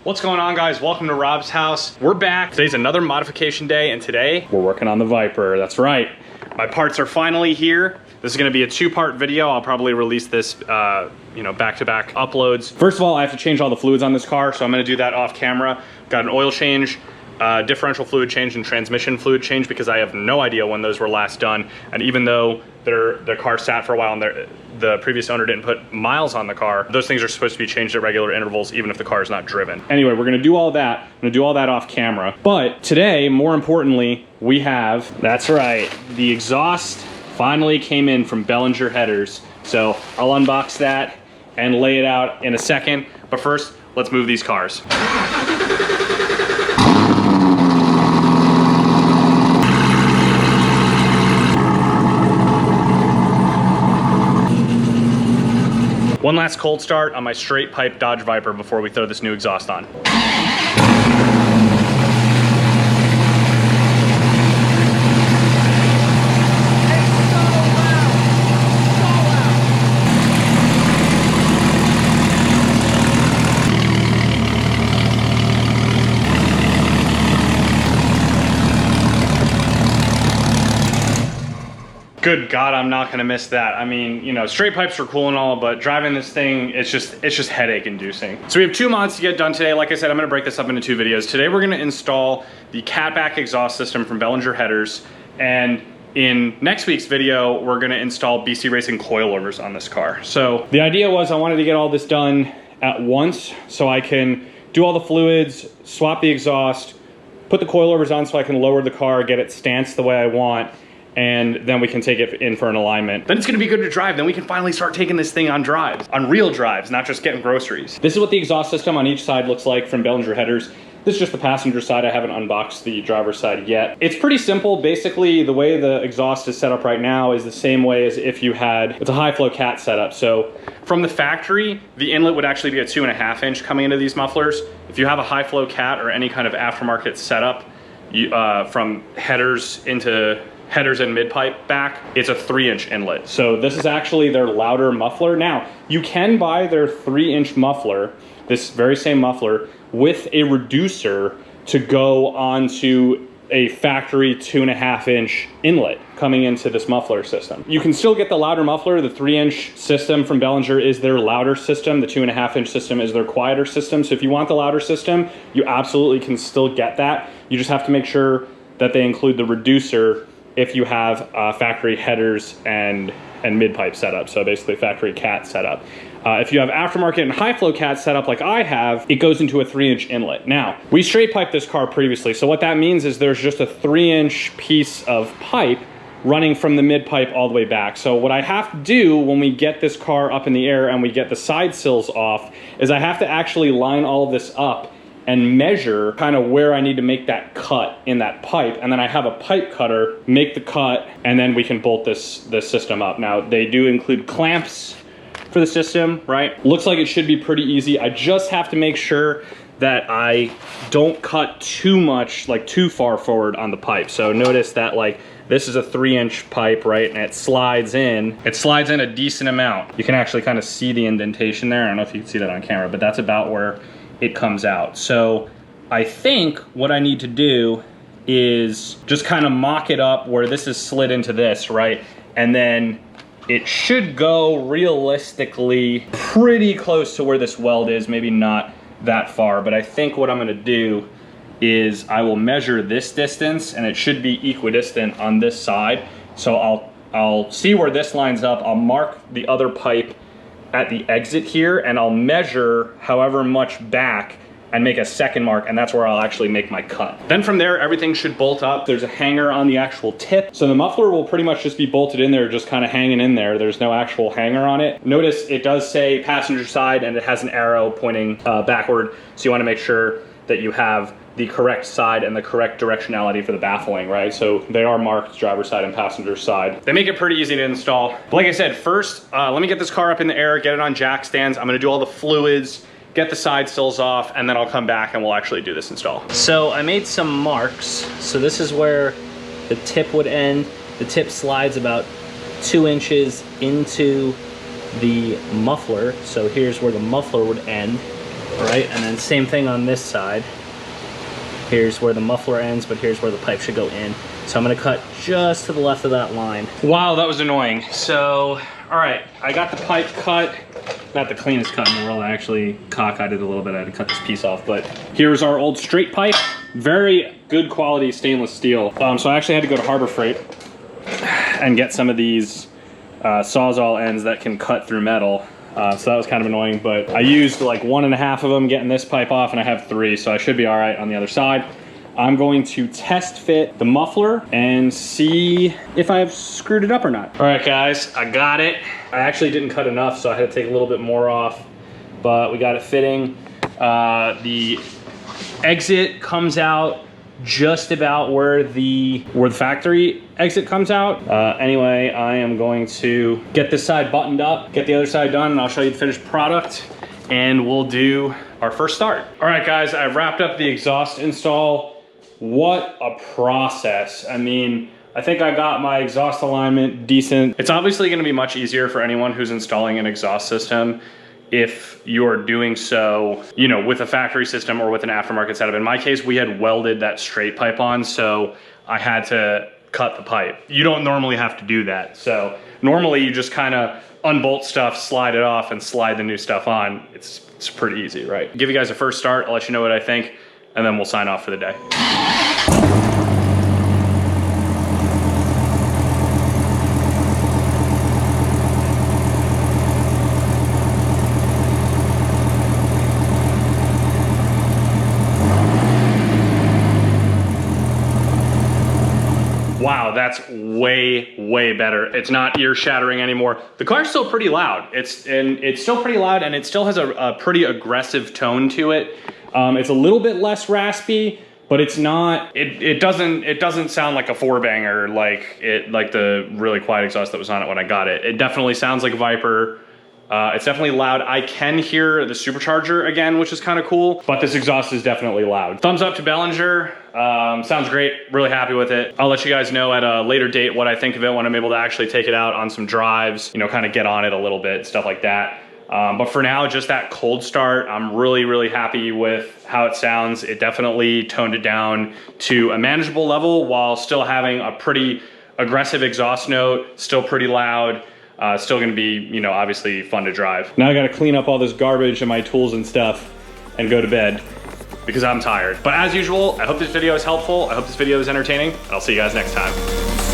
What's going on, guys? Welcome to Rob's house. We're back. Today's another modification day, and today we're working on the Viper. That's right. My parts are finally here. This is gonna be a two-part video. I'll probably release this, back-to-back uploads. First of all, I have to change all the fluids on this car, so I'm gonna do that off camera. Got an oil change, differential fluid change, and transmission fluid change because I have no idea when those were last done. And even though the car sat for a while and the previous owner didn't put miles on the car, those things are supposed to be changed at regular intervals even if the car is not driven. Anyway, we're gonna do all that. I'm gonna do all that off camera. But today, more importantly, we have, that's right, the exhaust finally came in from Belanger headers. So I'll unbox that and lay it out in a second. But first, let's move these cars. One last cold start on my straight pipe Dodge Viper before we throw this new exhaust on. Good God, I'm not gonna miss that. I mean, you know, straight pipes are cool and all, but driving this thing, it's just headache inducing. So we have two mods to get done today. Like I said, I'm gonna break this up into two videos. Today we're gonna install the catback exhaust system from Belanger headers. And in next week's video, we're gonna install BC Racing coilovers on this car. So the idea was I wanted to get all this done at once so I can do all the fluids, swap the exhaust, put the coilovers on so I can lower the car, get it stanced the way I want, and then we can take it in for an alignment. Then it's gonna be good to drive. Then we can finally start taking this thing on drives, on real drives, not just getting groceries. This is what the exhaust system on each side looks like from Belanger headers. This is just the passenger side. I haven't unboxed the driver's side yet. It's pretty simple. Basically, the way the exhaust is set up right now is the same way as if you had, it's a high flow cat setup. So from the factory, the inlet would actually be a 2.5 inch coming into these mufflers. If you have a high flow cat or any kind of aftermarket setup, from headers and mid-pipe back, it's a 3-inch inlet. So this is actually their louder muffler. Now, you can buy their 3-inch muffler, this very same muffler, with a reducer to go onto a factory 2.5 inch inlet coming into this muffler system. You can still get the louder muffler. The 3-inch system from Belanger is their louder system. The 2.5 inch system is their quieter system. So if you want the louder system, you absolutely can still get that. You just have to make sure that they include the reducer if you have factory headers and mid-pipe setup, so basically factory cat setup. If you have aftermarket and high flow cat setup like I have, it goes into a 3-inch inlet. Now, we straight piped this car previously, so what that means is there's just a 3-inch piece of pipe running from the mid-pipe all the way back. So what I have to do when we get this car up in the air and we get the side sills off is I have to actually line all of this up and measure kind of where I need to make that cut in that pipe. And then I have a pipe cutter make the cut, and then we can bolt this system up. Now, they do include clamps for the system, right? Looks like it should be pretty easy. I just have to make sure that I don't cut too much, like too far forward on the pipe. So notice that like, this is a 3-inch pipe, right? And it slides in a decent amount. You can actually kind of see the indentation there. I don't know if you can see that on camera, but that's about where it comes out. So I think what I need to do is just kind of mock it up where this is slid into this, right? And then it should go realistically pretty close to where this weld is, maybe not that far, but I think what I'm gonna do is I will measure this distance and it should be equidistant on this side. So I'll see where this lines up. I'll mark the other pipe at the exit here, and I'll measure however much back and make a second mark, and that's where I'll actually make my cut. Then from there, everything should bolt up. There's a hanger on the actual tip, so the muffler will pretty much just be bolted in there, just kind of hanging in there. There's no actual hanger on it. Notice it does say passenger side, and it has an arrow pointing backward, so you want to make sure that you have the correct side and the correct directionality for the baffling, right? So they are marked driver's side and passenger side. They make it pretty easy to install. But like I said, first, let me get this car up in the air, get it on jack stands. I'm gonna do all the fluids, get the side sills off, and then I'll come back and we'll actually do this install. So I made some marks. So this is where the tip would end. The tip slides about 2 inches into the muffler. So here's where the muffler would end. right? And then same thing on this side. Here's where the muffler ends, but here's where the pipe should go in. So I'm gonna cut just to the left of that line. Wow, that was annoying. So, all right, I got the pipe cut. Not the cleanest cut in the world. I actually cockeyed it a little bit. I had to cut this piece off, but here's our old straight pipe. Very good quality stainless steel. So I actually had to go to Harbor Freight and get some of these Sawzall ends that can cut through metal. So that was kind of annoying, but I used like 1.5 of them getting this pipe off, and I have 3, so I should be all right on the other side. I'm going to test fit the muffler and see if I've screwed it up or not. All right, guys, I got it. I actually didn't cut enough, so I had to take a little bit more off, but we got it fitting. The exit comes out just about where the factory exit comes out. Anyway, I am going to get this side buttoned up, get the other side done, and I'll show you the finished product, and we'll do our first start. All right, guys, I've wrapped up the exhaust install. What a process. I mean, I think I got my exhaust alignment decent. It's obviously gonna be much easier for anyone who's installing an exhaust system if you're doing so, you know, with a factory system or with an aftermarket setup. In my case, we had welded that straight pipe on, so I had to cut the pipe. You don't normally have to do that. So normally you just kind of unbolt stuff, slide it off, and slide the new stuff on. It's pretty easy, right? Give you guys a first start, I'll let you know what I think, and then we'll sign off for the day. Wow, that's way, way better. It's not ear shattering anymore. The car's still pretty loud. It's still pretty loud, and it still has a pretty aggressive tone to it. It's a little bit less raspy, but it's not, it doesn't sound like a 4-banger like the really quiet exhaust that was on it when I got it. It definitely sounds like a Viper. It's definitely loud. I can hear the Supercharger again, which is kind of cool, but this exhaust is definitely loud. Thumbs up to Belanger. Sounds great, really happy with it. I'll let you guys know at a later date what I think of it when I'm able to actually take it out on some drives, you know, kind of get on it a little bit, stuff like that. But for now, just that cold start, I'm really, really happy with how it sounds. It definitely toned it down to a manageable level while still having a pretty aggressive exhaust note, still pretty loud. Still gonna be, you know, obviously fun to drive. Now I gotta clean up all this garbage and my tools and stuff and go to bed because I'm tired. But as usual, I hope this video is helpful. I hope this video is entertaining, and I'll see you guys next time.